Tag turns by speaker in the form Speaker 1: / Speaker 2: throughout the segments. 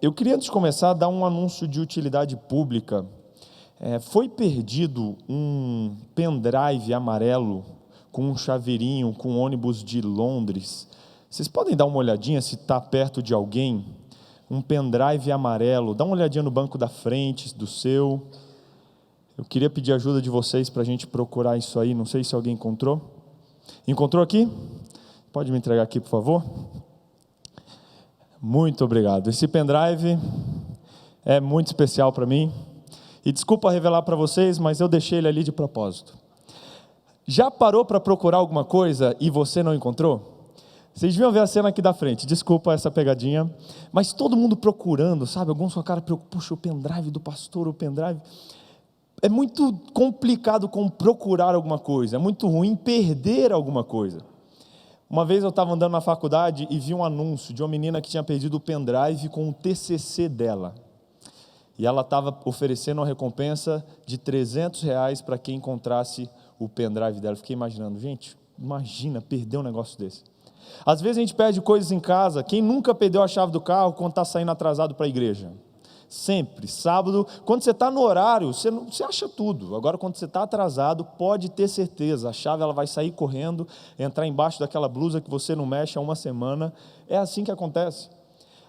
Speaker 1: Eu queria, antes de começar, dar um anúncio de utilidade pública. Foi perdido um pendrive amarelo com um chaveirinho, com um ônibus de Londres. Vocês podem dar uma olhadinha se está perto de alguém? Um pendrive amarelo. Dá uma olhadinha no banco da frente do seu. Eu queria pedir a ajuda de vocês para a gente procurar isso aí. Não sei se alguém encontrou. Encontrou aqui? Pode me entregar aqui, por favor? Muito obrigado. Esse pendrive é muito especial para mim. E desculpa revelar para vocês, mas eu deixei ele ali de propósito. Já parou para procurar alguma coisa e você não encontrou? Vocês deviam ver a cena aqui da frente. Desculpa essa pegadinha. Mas todo mundo procurando, sabe? Alguns com a cara preocupados. Puxa, o pendrive do pastor, o pendrive. É muito complicado com procurar alguma coisa. É muito ruim perder alguma coisa. Uma vez eu estava andando na faculdade e vi um anúncio de uma menina que tinha perdido o pendrive com o TCC dela. E ela estava oferecendo uma recompensa de R$300 para quem encontrasse o pendrive dela. Eu fiquei imaginando, gente, imagina perder um negócio desse. Às vezes a gente perde coisas em casa. Quem nunca perdeu a chave do carro quando está saindo atrasado para a igreja? Sempre, sábado, quando você está no horário, você acha tudo. Agora, quando você está atrasado, pode ter certeza, a chave ela vai sair correndo, entrar embaixo daquela blusa que você não mexe há uma semana. É assim que acontece.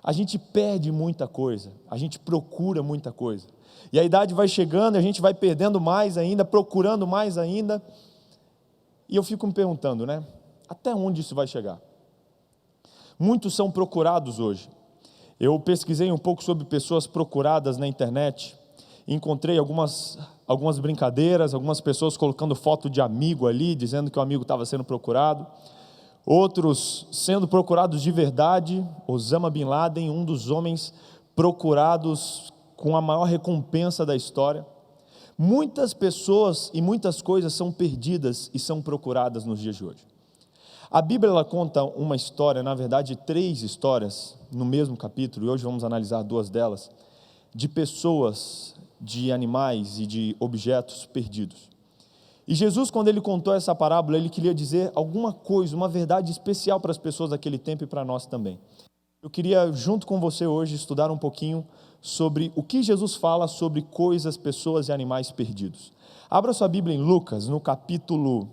Speaker 1: A gente perde muita coisa, a gente procura muita coisa. E a idade vai chegando, a gente vai perdendo mais ainda, procurando mais ainda. E eu fico me perguntando, né? Até onde isso vai chegar? Muitos são procurados hoje. Eu pesquisei um pouco sobre pessoas procuradas na internet, encontrei algumas brincadeiras, algumas pessoas colocando foto de amigo ali, dizendo que o amigo estava sendo procurado, outros sendo procurados de verdade. Osama Bin Laden, um dos homens procurados com a maior recompensa da história. Muitas pessoas e muitas coisas são perdidas e são procuradas nos dias de hoje. A Bíblia ela conta uma história, na verdade 3 histórias no mesmo capítulo, e hoje vamos analisar 2 delas, de pessoas, de animais e de objetos perdidos. E Jesus, quando ele contou essa parábola, ele queria dizer alguma coisa, uma verdade especial para as pessoas daquele tempo e para nós também. Eu queria, junto com você hoje, estudar um pouquinho sobre o que Jesus fala sobre coisas, pessoas e animais perdidos. Abra sua Bíblia em Lucas, no capítulo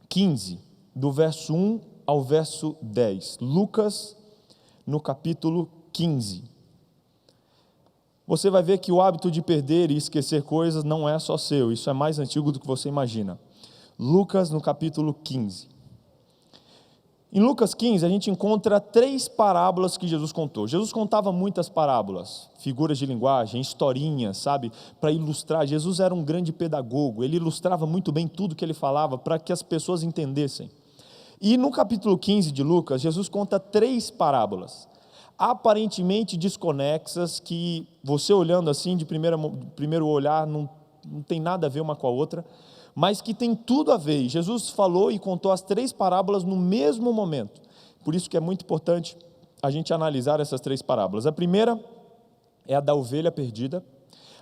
Speaker 1: 15, do verso 1 ao verso 10. Lucas, no capítulo 15. Você vai ver que o hábito de perder e esquecer coisas não é só seu, isso é mais antigo do que você imagina. Lucas, no capítulo 15. Em Lucas 15, a gente encontra 3 parábolas que Jesus contou. Jesus contava muitas parábolas, figuras de linguagem, historinhas, sabe, para ilustrar. Jesus era um grande pedagogo, ele ilustrava muito bem tudo que ele falava para que as pessoas entendessem. E no capítulo 15 de Lucas, Jesus conta 3 parábolas, aparentemente desconexas, que você olhando assim, de primeiro olhar, não tem nada a ver uma com a outra, mas que tem tudo a ver. Jesus falou e contou as 3 parábolas no mesmo momento. Por isso que é muito importante a gente analisar essas 3 parábolas. A primeira é a da ovelha perdida,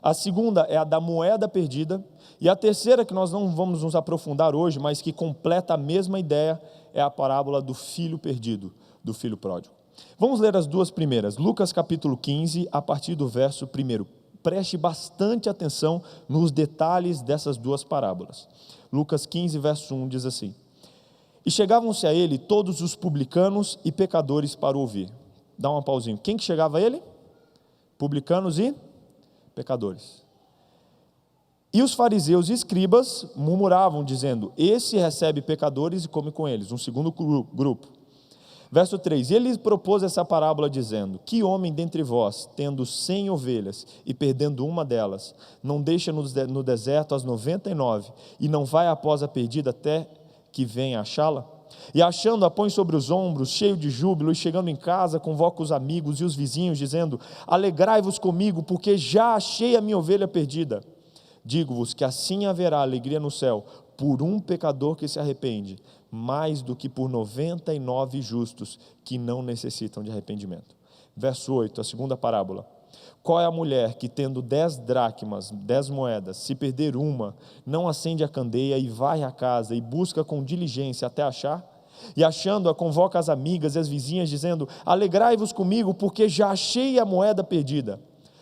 Speaker 1: a segunda é a da moeda perdida, e a terceira, que nós não vamos nos aprofundar hoje, mas que completa a mesma ideia, é a parábola do filho perdido, do filho pródigo. Vamos ler as 2 primeiras. Lucas capítulo 15, a partir do verso 1. Preste bastante atenção nos detalhes dessas 2 parábolas. Lucas 15, verso 1 diz assim: E chegavam-se a ele todos os publicanos e pecadores para ouvir. Dá uma pausinha. Quem que chegava a ele? Publicanos e pecadores. E os fariseus e escribas murmuravam, dizendo: Esse recebe pecadores e come com eles. Um segundo grupo. Verso 3, e ele propôs essa parábola dizendo: Que homem dentre vós, tendo 100 ovelhas e perdendo uma delas, não deixa no deserto as 99 e não vai após a perdida até que venha achá-la? E achando-a põe sobre os ombros, cheio de júbilo, e chegando em casa convoca os amigos e os vizinhos, dizendo: Alegrai-vos comigo, porque já achei a minha ovelha perdida. Digo-vos que assim haverá alegria no céu por um pecador que se arrepende, mais do que por 99 justos que não necessitam de arrependimento. Verso 8, a segunda parábola. Qual é a mulher que, tendo 10 dracmas, 10 moedas, se perder uma, não acende a candeia e vai à casa e busca com diligência até achar? E achando-a, convoca as amigas e as vizinhas, dizendo: alegrai-vos comigo, porque já achei a moeda perdida.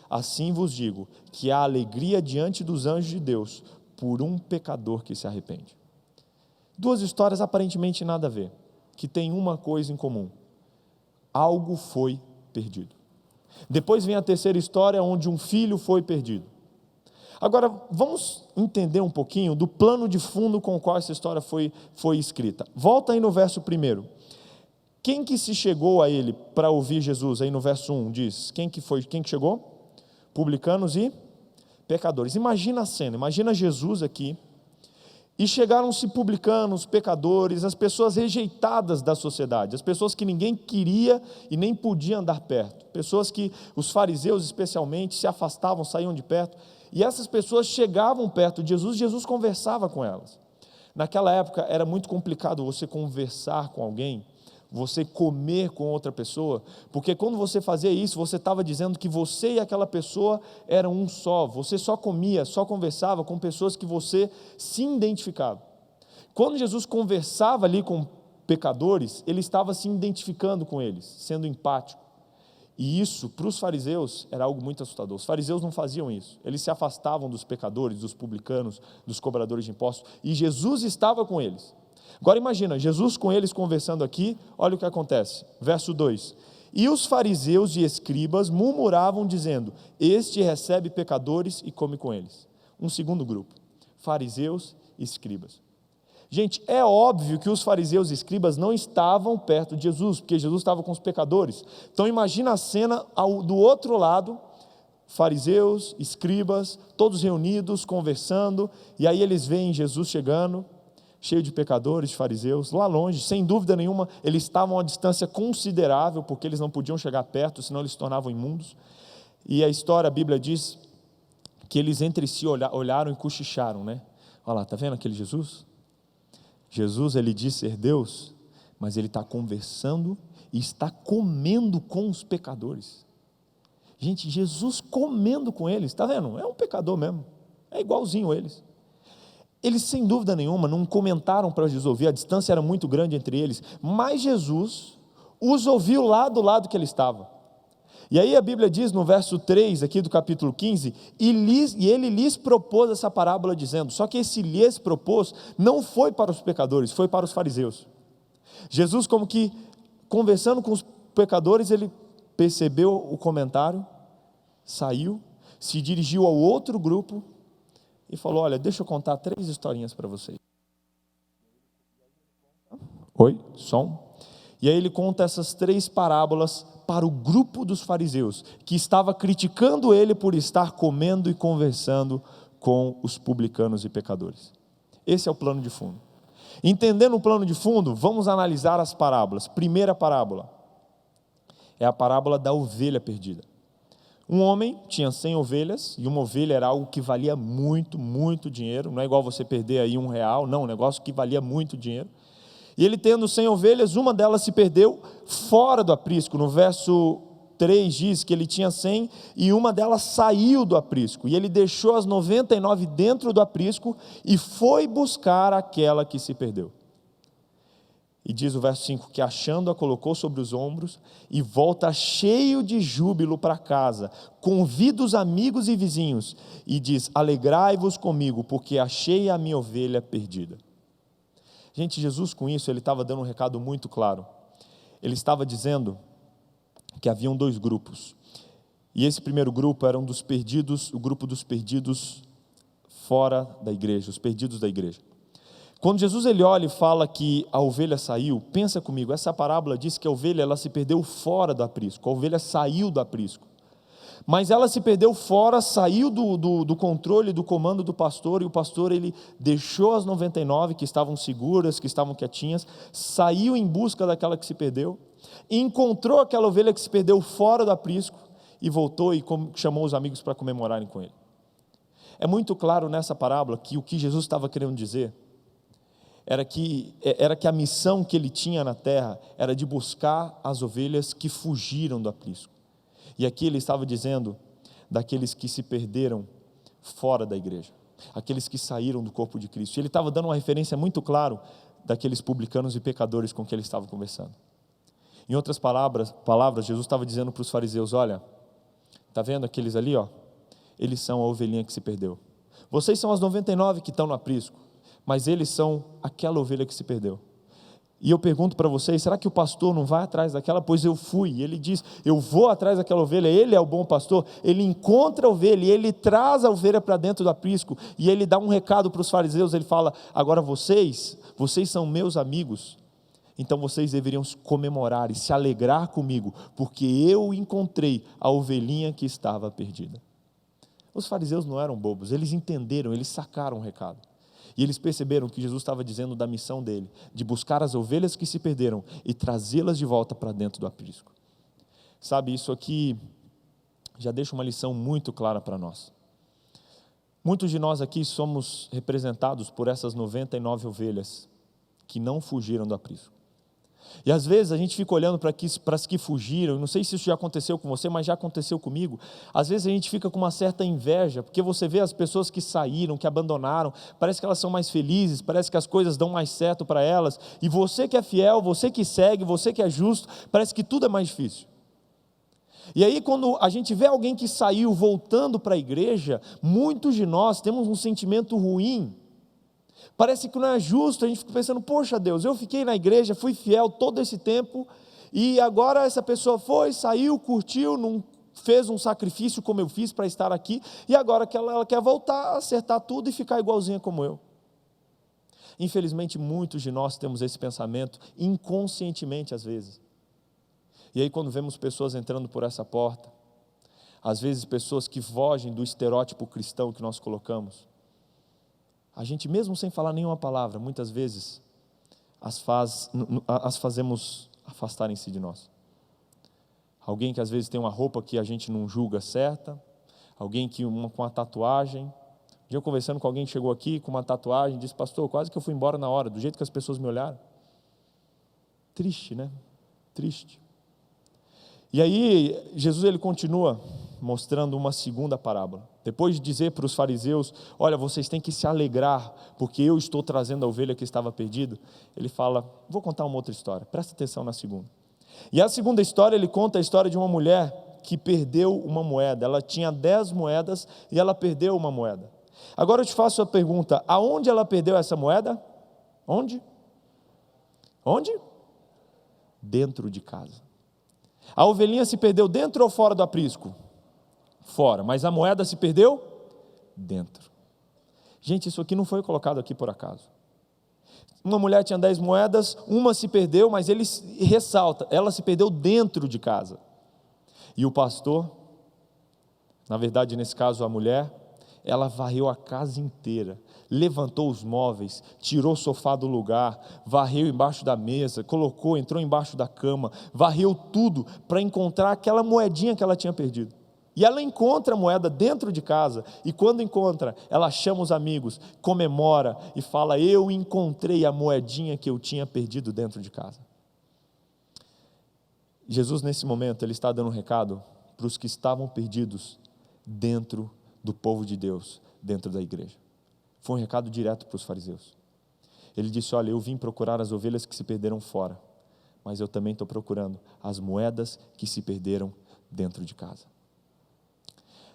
Speaker 1: Assim vos digo, que há alegria diante dos anjos de Deus, por um pecador que se arrepende. Duas histórias aparentemente nada a ver, que têm uma coisa em comum: algo foi perdido. Depois vem a terceira história, onde um filho foi perdido. Agora, vamos entender um pouquinho do plano de fundo com o qual essa história foi escrita. Volta aí no verso 1. Quem que se chegou a ele para ouvir Jesus? Aí no verso 1 diz, quem que chegou? Publicanos e pecadores. Imagina a cena, imagina Jesus aqui, e chegaram-se publicanos, pecadores, as pessoas rejeitadas da sociedade, as pessoas que ninguém queria e nem podia andar perto, pessoas que os fariseus especialmente se afastavam, saíam de perto, e essas pessoas chegavam perto de Jesus, Jesus conversava com elas. Naquela época era muito complicado você conversar com alguém, você comer com outra pessoa, porque quando você fazia isso, você estava dizendo que você e aquela pessoa eram um só, você só comia, só conversava com pessoas que você se identificava. Quando Jesus conversava ali com pecadores, ele estava se identificando com eles, sendo empático. E isso, para os fariseus, era algo muito assustador. Os fariseus não faziam isso, eles se afastavam dos pecadores, dos publicanos, dos cobradores de impostos, e Jesus estava com eles. Agora imagina, Jesus com eles conversando aqui, olha o que acontece, verso 2, e os fariseus e escribas murmuravam dizendo, este recebe pecadores e come com eles. Um segundo grupo, fariseus e escribas. Gente, é óbvio que os fariseus e escribas não estavam perto de Jesus, porque Jesus estava com os pecadores. Então imagina a cena do outro lado, fariseus, escribas, todos reunidos, conversando, e aí eles veem Jesus chegando, cheio de pecadores, de fariseus, lá longe, sem dúvida nenhuma, eles estavam a uma distância considerável, porque eles não podiam chegar perto, senão eles se tornavam imundos, e a Bíblia diz, que eles entre si olharam e cochicharam, né? Olha lá, está vendo aquele Jesus? Jesus, ele diz ser Deus, mas ele está conversando e está comendo com os pecadores. Gente, Jesus comendo com eles, está vendo? É um pecador mesmo, é igualzinho eles. Eles, sem dúvida nenhuma, não comentaram para Jesus ouvir, a distância era muito grande entre eles, mas Jesus os ouviu lá do lado que ele estava. E aí a Bíblia diz no verso 3 aqui do capítulo 15, e ele lhes propôs essa parábola dizendo, só que esse lhes propôs não foi para os pecadores, foi para os fariseus. Jesus, como que conversando com os pecadores, ele percebeu o comentário, saiu, se dirigiu ao outro grupo e falou, olha, deixa eu contar 3 historinhas para vocês. Oi, som. E aí ele conta essas 3 parábolas para o grupo dos fariseus, que estava criticando ele por estar comendo e conversando com os publicanos e pecadores. Esse é o plano de fundo. Entendendo o plano de fundo, vamos analisar as parábolas. Primeira parábola é a parábola da ovelha perdida. Um homem tinha 100 ovelhas, e uma ovelha era algo que valia muito, muito dinheiro, não é igual você perder aí R$1, não, um negócio que valia muito dinheiro. E ele tendo 100 ovelhas, uma delas se perdeu fora do aprisco. No verso 3 diz que ele tinha 100 e uma delas saiu do aprisco. E ele deixou as 99 dentro do aprisco e foi buscar aquela que se perdeu. E diz o verso 5, que achando-a colocou sobre os ombros e volta cheio de júbilo para casa, convida os amigos e vizinhos e diz, alegrai-vos comigo, porque achei a minha ovelha perdida. Gente, Jesus com isso, ele estava dando um recado muito claro. Ele estava dizendo que haviam 2 grupos. E esse primeiro grupo era um dos perdidos, o grupo dos perdidos fora da igreja, os perdidos da igreja. Quando Jesus ele olha e fala que a ovelha saiu, pensa comigo, essa parábola diz que a ovelha ela se perdeu fora do aprisco, a ovelha saiu do aprisco. Mas ela se perdeu fora, saiu do controle, do comando do pastor, e o pastor ele deixou as 99 que estavam seguras, que estavam quietinhas, saiu em busca daquela que se perdeu, encontrou aquela ovelha que se perdeu fora do aprisco, e voltou e chamou os amigos para comemorarem com ele. É muito claro nessa parábola que o que Jesus estava querendo dizer era que a missão que ele tinha na terra era de buscar as ovelhas que fugiram do aprisco. E aqui ele estava dizendo daqueles que se perderam fora da igreja, aqueles que saíram do corpo de Cristo. Ele estava dando uma referência muito clara daqueles publicanos e pecadores com que ele estava conversando. Em outras palavras, Jesus estava dizendo para os fariseus: olha, está vendo aqueles ali? Ó? Eles são a ovelhinha que se perdeu. Vocês são as 99 que estão no aprisco, mas eles são aquela ovelha que se perdeu. E eu pergunto para vocês, será que o pastor não vai atrás daquela? Pois eu fui. E ele diz, eu vou atrás daquela ovelha. Ele é o bom pastor. Ele encontra a ovelha e ele traz a ovelha para dentro do aprisco. E ele dá um recado para os fariseus. Ele fala, agora vocês são meus amigos. Então vocês deveriam comemorar e se alegrar comigo, porque eu encontrei a ovelhinha que estava perdida. Os fariseus não eram bobos. Eles entenderam, eles sacaram o recado. E eles perceberam que Jesus estava dizendo da missão dele, de buscar as ovelhas que se perderam e trazê-las de volta para dentro do aprisco. Sabe, isso aqui já deixa uma lição muito clara para nós. Muitos de nós aqui somos representados por essas 99 ovelhas que não fugiram do aprisco. E às vezes a gente fica olhando para as que fugiram, não sei se isso já aconteceu com você, mas já aconteceu comigo. Às vezes a gente fica com uma certa inveja, porque você vê as pessoas que saíram, que abandonaram, parece que elas são mais felizes, parece que as coisas dão mais certo para elas, e você que é fiel, você que segue, você que é justo, parece que tudo é mais difícil. E aí quando a gente vê alguém que saiu voltando para a igreja, muitos de nós temos um sentimento ruim. Parece que não é justo, a gente fica pensando, poxa Deus, eu fiquei na igreja, fui fiel todo esse tempo, e agora essa pessoa foi, saiu, curtiu, não fez um sacrifício como eu fiz para estar aqui, e agora que ela quer voltar, acertar tudo e ficar igualzinha como eu. Infelizmente muitos de nós temos esse pensamento, inconscientemente às vezes. E aí quando vemos pessoas entrando por essa porta, às vezes pessoas que fogem do estereótipo cristão que nós colocamos, a gente mesmo sem falar nenhuma palavra, muitas vezes as fazemos afastarem-se de nós. Alguém que às vezes tem uma roupa que a gente não julga certa, alguém que com uma tatuagem. Um dia eu conversando com alguém que chegou aqui com uma tatuagem, disse, pastor, quase que eu fui embora na hora, do jeito que as pessoas me olharam. Triste, né? Triste. E aí Jesus ele continua mostrando uma segunda parábola. Depois de dizer para os fariseus, olha, vocês têm que se alegrar, porque eu estou trazendo a ovelha que estava perdida, ele fala, vou contar uma outra história, presta atenção na segunda. E a segunda história, ele conta a história de uma mulher que perdeu uma moeda, ela tinha 10 moedas e ela perdeu uma moeda. Agora eu te faço a pergunta, aonde ela perdeu essa moeda? Onde? Dentro de casa. A ovelhinha se perdeu dentro ou fora do aprisco? Fora, mas a moeda se perdeu? Dentro. Gente, isso aqui não foi colocado aqui por acaso. Uma mulher tinha 10 moedas, uma se perdeu, mas ele ressalta, ela se perdeu dentro de casa. E o pastor, na verdade nesse caso a mulher, ela varreu a casa inteira, levantou os móveis, tirou o sofá do lugar, varreu embaixo da mesa, entrou embaixo da cama, varreu tudo para encontrar aquela moedinha que ela tinha perdido. E ela encontra a moeda dentro de casa, e quando encontra, ela chama os amigos, comemora e fala, eu encontrei a moedinha que eu tinha perdido dentro de casa. Jesus nesse momento, ele está dando um recado para os que estavam perdidos dentro do povo de Deus, dentro da igreja. Foi um recado direto para os fariseus. Ele disse, olha, eu vim procurar as ovelhas que se perderam fora, mas eu também estou procurando as moedas que se perderam dentro de casa.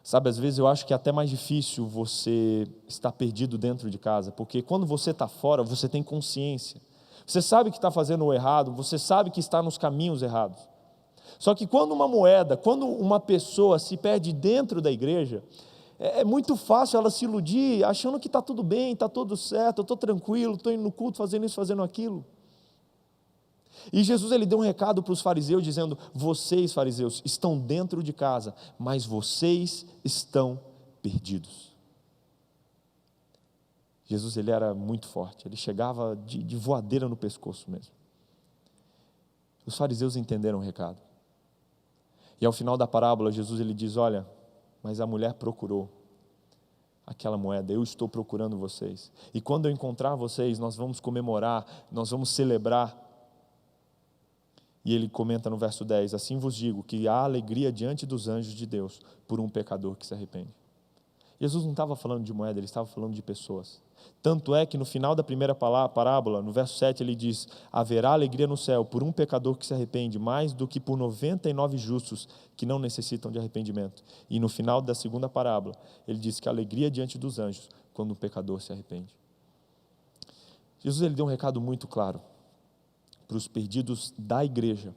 Speaker 1: Sabe, às vezes eu acho que é até mais difícil você estar perdido dentro de casa, porque quando você está fora, você tem consciência. Você sabe que está fazendo o errado, você sabe que está nos caminhos errados. Só que quando uma pessoa se perde dentro da igreja, é muito fácil ela se iludir, achando que está tudo bem, está tudo certo, eu estou tranquilo, estou indo no culto, fazendo isso, fazendo aquilo. E Jesus ele deu um recado para os fariseus, dizendo, vocês fariseus estão dentro de casa, mas vocês estão perdidos. Jesus ele era muito forte, ele chegava de voadeira no pescoço mesmo. Os fariseus entenderam o recado. E ao final da parábola, Jesus ele diz, olha, mas a mulher procurou aquela moeda, eu estou procurando vocês. E quando eu encontrar vocês, nós vamos comemorar, nós vamos celebrar. E ele comenta no verso 10, assim vos digo, que há alegria diante dos anjos de Deus, por um pecador que se arrepende. Jesus não estava falando de moeda, ele estava falando de pessoas. Tanto é que no final da primeira parábola, no verso 7, ele diz: haverá alegria no céu por um pecador que se arrepende, mais do que por 99 justos que não necessitam de arrependimento. E no final da segunda parábola, ele diz que a alegria diante dos anjos, quando um pecador se arrepende. Jesus ele deu um recado muito claro para os perdidos da igreja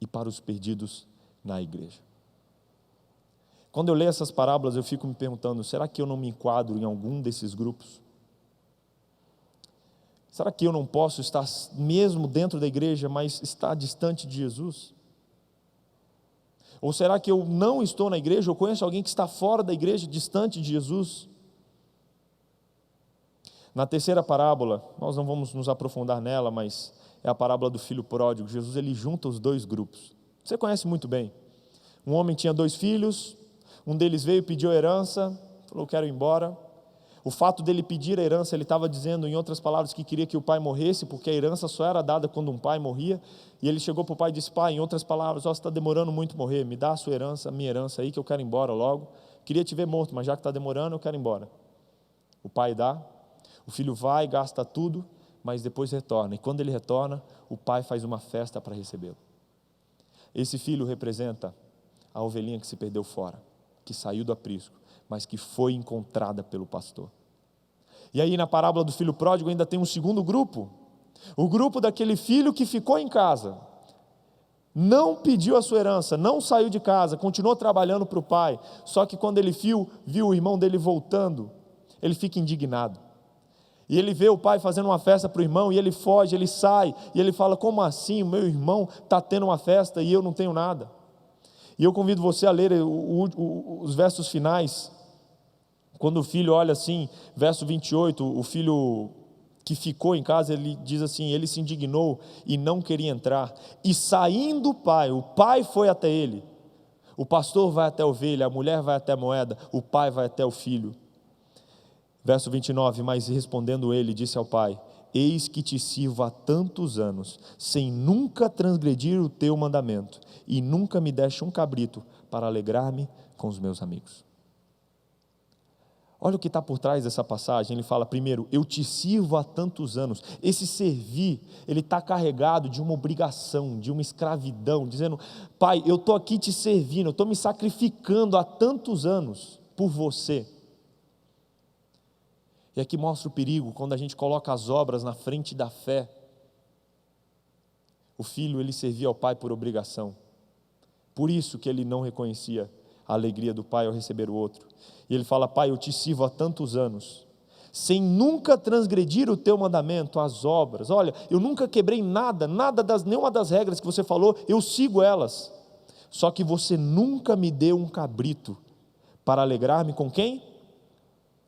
Speaker 1: e para os perdidos na igreja. Quando eu leio essas parábolas, eu fico me perguntando, será que eu não me enquadro em algum desses grupos? Será que eu não posso estar mesmo dentro da igreja, mas estar distante de Jesus? Ou será que eu não estou na igreja, ou conheço alguém que está fora da igreja, distante de Jesus? Na terceira parábola, nós não vamos nos aprofundar nela, mas é a parábola do filho pródigo. Jesus ele junta os dois grupos. Você conhece muito bem. Um homem tinha 2 filhos, um deles veio e pediu a herança, falou, quero ir embora. O fato dele pedir a herança, ele estava dizendo, em outras palavras, que queria que o pai morresse, porque a herança só era dada quando um pai morria. E ele chegou para o pai e disse, pai, em outras palavras, você está demorando muito morrer, me dá a sua herança, a minha herança aí, que eu quero ir embora logo. Queria te ver morto, mas já que está demorando, eu quero ir embora. O pai dá, o filho vai, gasta tudo, mas depois retorna. E quando ele retorna, o pai faz uma festa para recebê-lo. Esse filho representa a ovelhinha que se perdeu fora, que saiu do aprisco, mas que foi encontrada pelo pastor. E aí na parábola do filho pródigo ainda tem um segundo grupo, o grupo daquele filho que ficou em casa, não pediu a sua herança, não saiu de casa, continuou trabalhando para o pai, só que quando ele viu o irmão dele voltando, ele fica indignado. E ele vê o pai fazendo uma festa para o irmão, e ele foge, ele sai, e ele fala, como assim, o meu irmão está tendo uma festa e eu não tenho nada? E eu convido você a ler os versos finais, quando o filho olha assim, verso 28, o filho que ficou em casa, ele diz assim, ele se indignou e não queria entrar, e saindo o pai foi até ele, o pastor vai até a ovelha, a mulher vai até a moeda, o pai vai até o filho. Verso 29, mas respondendo ele, disse ao pai, eis que te sirvo há tantos anos, sem nunca transgredir o teu mandamento, e nunca me deste um cabrito para alegrar-me com os meus amigos. Olha o que está por trás dessa passagem, ele fala, primeiro, eu te sirvo há tantos anos. Esse servir, ele está carregado de uma obrigação, de uma escravidão, dizendo, pai, eu estou aqui te servindo, eu estou me sacrificando há tantos anos por você. E aqui mostra o perigo, quando a gente coloca as obras na frente da fé. O filho, ele servia ao pai por obrigação. Por isso que ele não reconhecia a alegria do pai ao receber o outro. E ele fala, pai, eu te sirvo há tantos anos, sem nunca transgredir o teu mandamento, as obras. Olha, eu nunca quebrei nada, nenhuma das regras que você falou, eu sigo elas. Só que você nunca me deu um cabrito para alegrar-me com quem?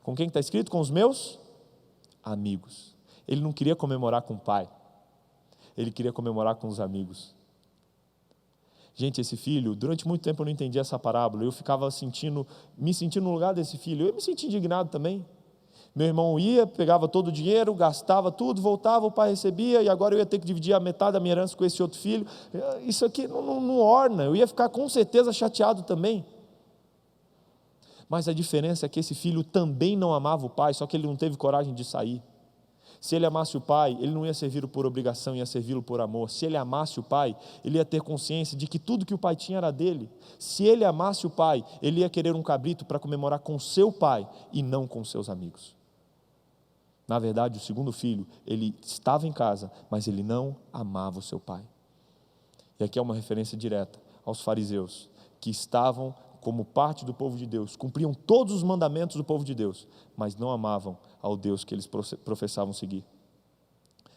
Speaker 1: Com quem está escrito? Com os meus amigos. Ele não queria comemorar com o pai, ele queria comemorar com os amigos. Gente, esse filho, durante muito tempo eu não entendia essa parábola, eu ficava me sentindo no lugar desse filho, eu me senti indignado também. Meu irmão ia, pegava todo o dinheiro, gastava tudo, voltava, o pai recebia, e agora eu ia ter que dividir a metade da minha herança com esse outro filho. Isso aqui não orna, eu ia ficar com certeza chateado também. Mas a diferença é que esse filho também não amava o pai, só que ele não teve coragem de sair. Se ele amasse o pai, ele não ia servi-lo por obrigação, ia servi-lo por amor. Se ele amasse o pai, ele ia ter consciência de que tudo que o pai tinha era dele. Se ele amasse o pai, ele ia querer um cabrito para comemorar com seu pai e não com seus amigos. Na verdade, o segundo filho, ele estava em casa, mas ele não amava o seu pai. E aqui é uma referência direta aos fariseus, que estavam como parte do povo de Deus, cumpriam todos os mandamentos do povo de Deus, mas não amavam ao Deus que eles professavam seguir.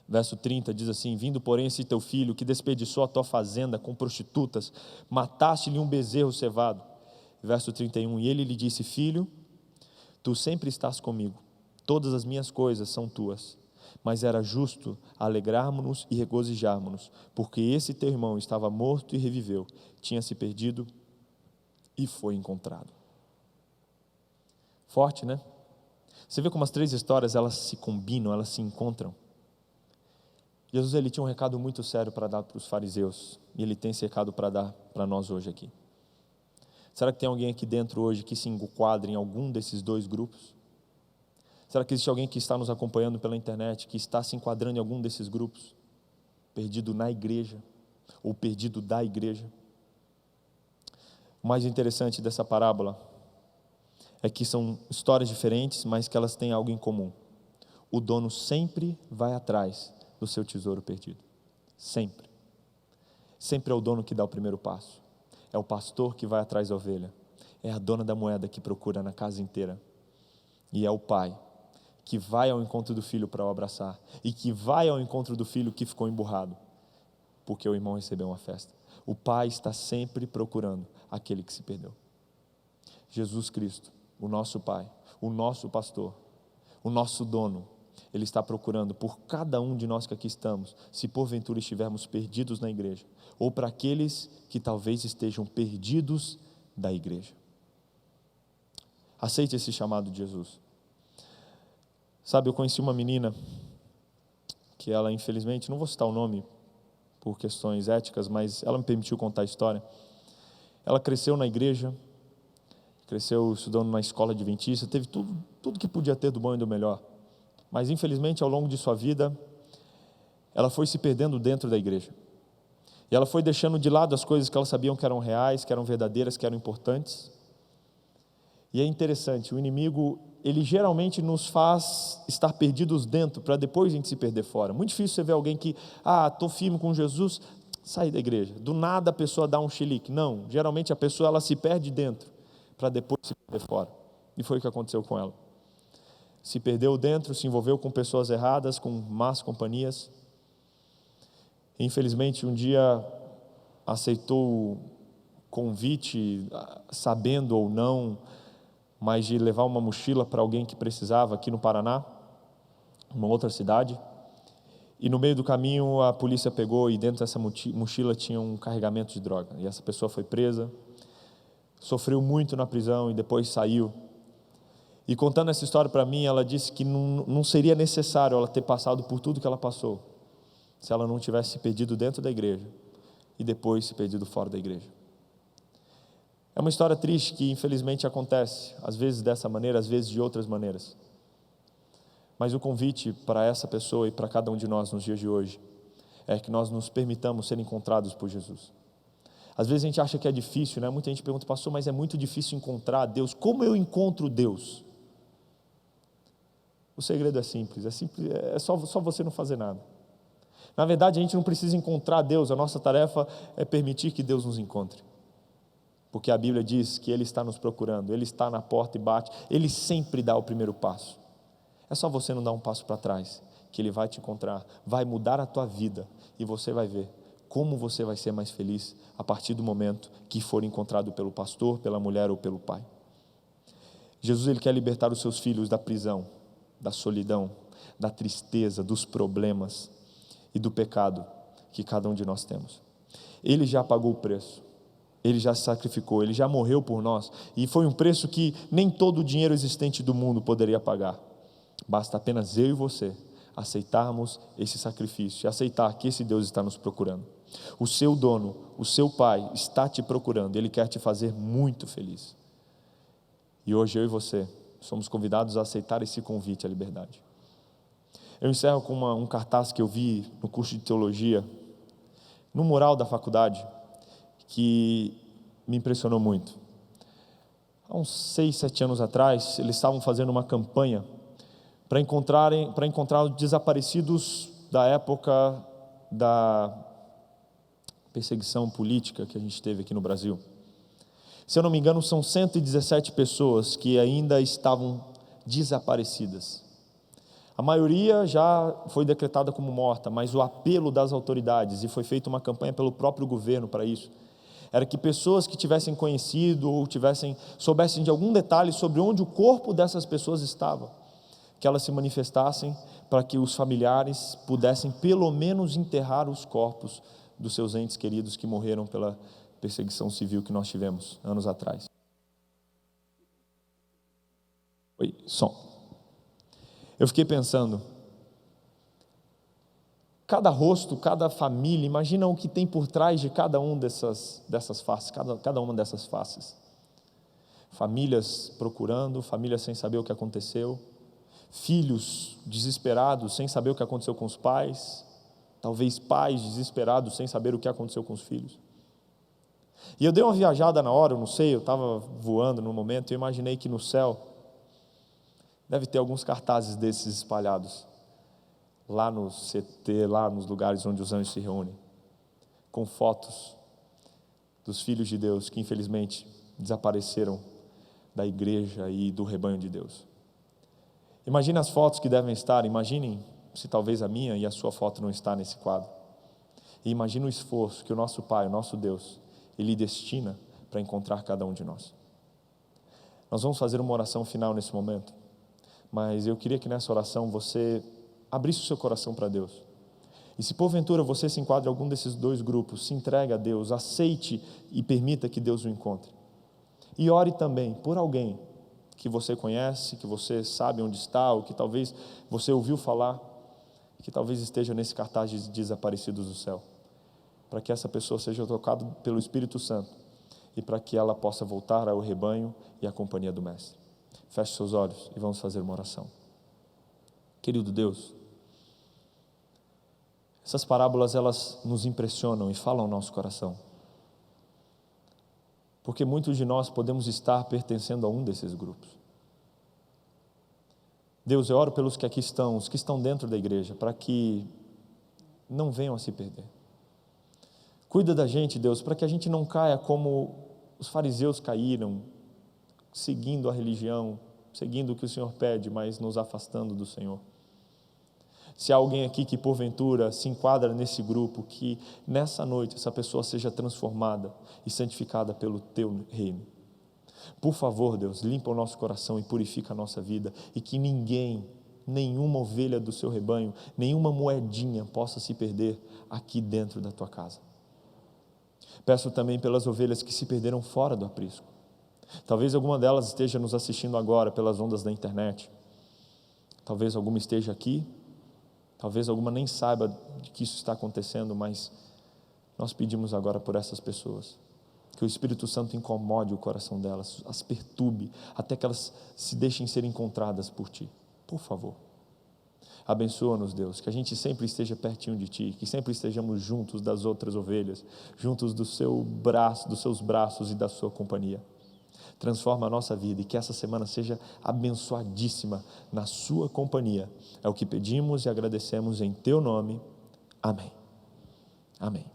Speaker 1: Verso 30 diz assim, vindo porém esse teu filho, que desperdiçou a tua fazenda com prostitutas, mataste-lhe um bezerro cevado. Verso 31, e ele lhe disse, filho, tu sempre estás comigo, todas as minhas coisas são tuas, mas era justo alegrarmos-nos e regozijarmos-nos, porque esse teu irmão estava morto e reviveu, tinha se perdido e foi encontrado. Forte, né? Você vê como as 3 histórias, elas se combinam, elas se encontram. Jesus, ele tinha um recado muito sério para dar para os fariseus, e ele tem esse recado para dar para nós hoje aqui. Será que tem alguém aqui dentro hoje que se enquadra em algum desses dois grupos? Será que existe alguém que está nos acompanhando pela internet, que está se enquadrando em algum desses grupos? Perdido na igreja, ou perdido da igreja? O mais interessante dessa parábola é que são histórias diferentes, mas que elas têm algo em comum. O dono sempre vai atrás do seu tesouro perdido. Sempre. Sempre é o dono que dá o primeiro passo. É o pastor que vai atrás da ovelha. É a dona da moeda que procura na casa inteira. E é o pai que vai ao encontro do filho para o abraçar. E que vai ao encontro do filho que ficou emburrado, porque o irmão recebeu uma festa. O pai está sempre procurando aquele que se perdeu. Jesus Cristo, o nosso pai, o nosso pastor, o nosso dono, Ele está procurando por cada um de nós que aqui estamos, se porventura estivermos perdidos na igreja, ou para aqueles que talvez estejam perdidos da igreja. Aceite esse chamado de Jesus. Sabe, eu conheci uma menina, que ela infelizmente, não vou citar o nome por questões éticas, mas ela me permitiu contar a história. Ela cresceu na igreja, cresceu estudando na escola adventista, teve tudo que podia ter do bom e do melhor. Mas infelizmente ao longo de sua vida, ela foi se perdendo dentro da igreja. E ela foi deixando de lado as coisas que ela sabia que eram reais, que eram verdadeiras, que eram importantes. E é interessante, o inimigo, ele geralmente nos faz estar perdidos dentro, para depois a gente se perder fora. Muito difícil você ver alguém que, estou firme com Jesus, sai da igreja. Do nada a pessoa dá um chilique. Não, geralmente a pessoa ela se perde dentro, para depois se perder fora. E foi o que aconteceu com ela. Se perdeu dentro, se envolveu com pessoas erradas, com más companhias. Infelizmente, um dia aceitou o convite, sabendo ou não, mas de levar uma mochila para alguém que precisava aqui no Paraná, uma outra cidade. E no meio do caminho a polícia pegou e dentro dessa mochila tinha um carregamento de droga. E essa pessoa foi presa, sofreu muito na prisão e depois saiu. E contando essa história para mim, ela disse que não seria necessário ela ter passado por tudo que ela passou, se ela não tivesse se perdido dentro da igreja e depois se perdido fora da igreja. É uma história triste que infelizmente acontece, às vezes dessa maneira, às vezes de outras maneiras. Mas o convite para essa pessoa e para cada um de nós nos dias de hoje é que nós nos permitamos ser encontrados por Jesus. Às vezes a gente acha que é difícil, né? Muita gente pergunta, pastor, mas é muito difícil encontrar Deus. Como eu encontro Deus? O segredo é simples, é só você não fazer nada. Na verdade, a gente não precisa encontrar Deus, a nossa tarefa é permitir que Deus nos encontre. Porque a Bíblia diz que Ele está nos procurando, Ele está na porta e bate, Ele sempre dá o primeiro passo. É só você não dar um passo para trás, que Ele vai te encontrar, vai mudar a tua vida, e você vai ver como você vai ser mais feliz a partir do momento que for encontrado pelo pastor, pela mulher ou pelo pai. Jesus, Ele quer libertar os seus filhos da prisão, da solidão, da tristeza, dos problemas e do pecado que cada um de nós temos. Ele já pagou o preço, Ele já se sacrificou, Ele já morreu por nós, e foi um preço que nem todo o dinheiro existente do mundo poderia pagar. Basta apenas eu e você aceitarmos esse sacrifício, e aceitar que esse Deus está nos procurando. O seu dono, o seu pai está te procurando, Ele quer te fazer muito feliz. E hoje eu e você somos convidados a aceitar esse convite à liberdade. Eu encerro com um cartaz que eu vi no curso de teologia, no mural da faculdade, que me impressionou muito. Há uns 6, 7 anos atrás, eles estavam fazendo uma campanha para encontrar os desaparecidos da época da perseguição política que a gente teve aqui no Brasil. Se eu não me engano, são 117 pessoas que ainda estavam desaparecidas. A maioria já foi decretada como morta, mas o apelo das autoridades, e foi feita uma campanha pelo próprio governo para isso, era que pessoas que tivessem conhecido ou soubessem de algum detalhe sobre onde o corpo dessas pessoas estava, que elas se manifestassem para que os familiares pudessem pelo menos enterrar os corpos dos seus entes queridos que morreram pela perseguição civil que nós tivemos anos atrás. Oi, som. Eu fiquei pensando, cada rosto, cada família, imagina o que tem por trás de cada um dessas faces, cada uma dessas faces. famílias procurando, famílias sem saber o que aconteceu, filhos desesperados sem saber o que aconteceu com os pais, talvez pais desesperados sem saber o que aconteceu com os filhos. E eu dei uma viajada na hora, eu não sei, eu estava voando no momento, e eu imaginei que no céu deve ter alguns cartazes desses espalhados, lá no CT, lá nos lugares onde os anjos se reúnem, com fotos dos filhos de Deus que infelizmente desapareceram da igreja e do rebanho de Deus. Imagine as fotos que devem estar, imaginem se talvez a minha e a sua foto não está nesse quadro. E imagine o esforço que o nosso Pai, o nosso Deus, Ele destina para encontrar cada um de nós. Nós vamos fazer uma oração final nesse momento, mas eu queria que nessa oração você abrisse o seu coração para Deus. E se porventura você se enquadra em algum desses dois grupos, se entregue a Deus, aceite e permita que Deus o encontre. E ore também por alguém que você conhece, que você sabe onde está, ou que talvez você ouviu falar, que talvez esteja nesse cartaz de desaparecidos do céu, para que essa pessoa seja tocada pelo Espírito Santo e para que ela possa voltar ao rebanho e à companhia do Mestre. Feche seus olhos e vamos fazer uma oração. Querido Deus, essas parábolas elas nos impressionam e falam ao nosso coração, porque muitos de nós podemos estar pertencendo a um desses grupos. Deus, eu oro pelos que aqui estão, os que estão dentro da igreja, para que não venham a se perder. Cuida da gente, Deus, para que a gente não caia como os fariseus caíram, seguindo a religião, seguindo o que o Senhor pede, mas nos afastando do Senhor. Se há alguém aqui que porventura se enquadra nesse grupo, que nessa noite essa pessoa seja transformada e santificada pelo Teu reino. Por favor, Deus, limpa o nosso coração e purifica a nossa vida, e que ninguém, nenhuma ovelha do Seu rebanho, nenhuma moedinha possa se perder aqui dentro da Tua casa. Peço também pelas ovelhas que se perderam fora do aprisco. Talvez alguma delas esteja nos assistindo agora pelas ondas da internet. Talvez alguma esteja aqui. Talvez alguma nem saiba de que isso está acontecendo, mas nós pedimos agora por essas pessoas, que o Espírito Santo incomode o coração delas, as perturbe, até que elas se deixem ser encontradas por Ti. Por favor, abençoa-nos, Deus, que a gente sempre esteja pertinho de Ti, que sempre estejamos juntos das outras ovelhas, juntos do Seu braço, dos Seus braços e da Sua companhia. Transforma a nossa vida e que essa semana seja abençoadíssima na Sua companhia. É o que pedimos e agradecemos em Teu nome. Amém. Amém.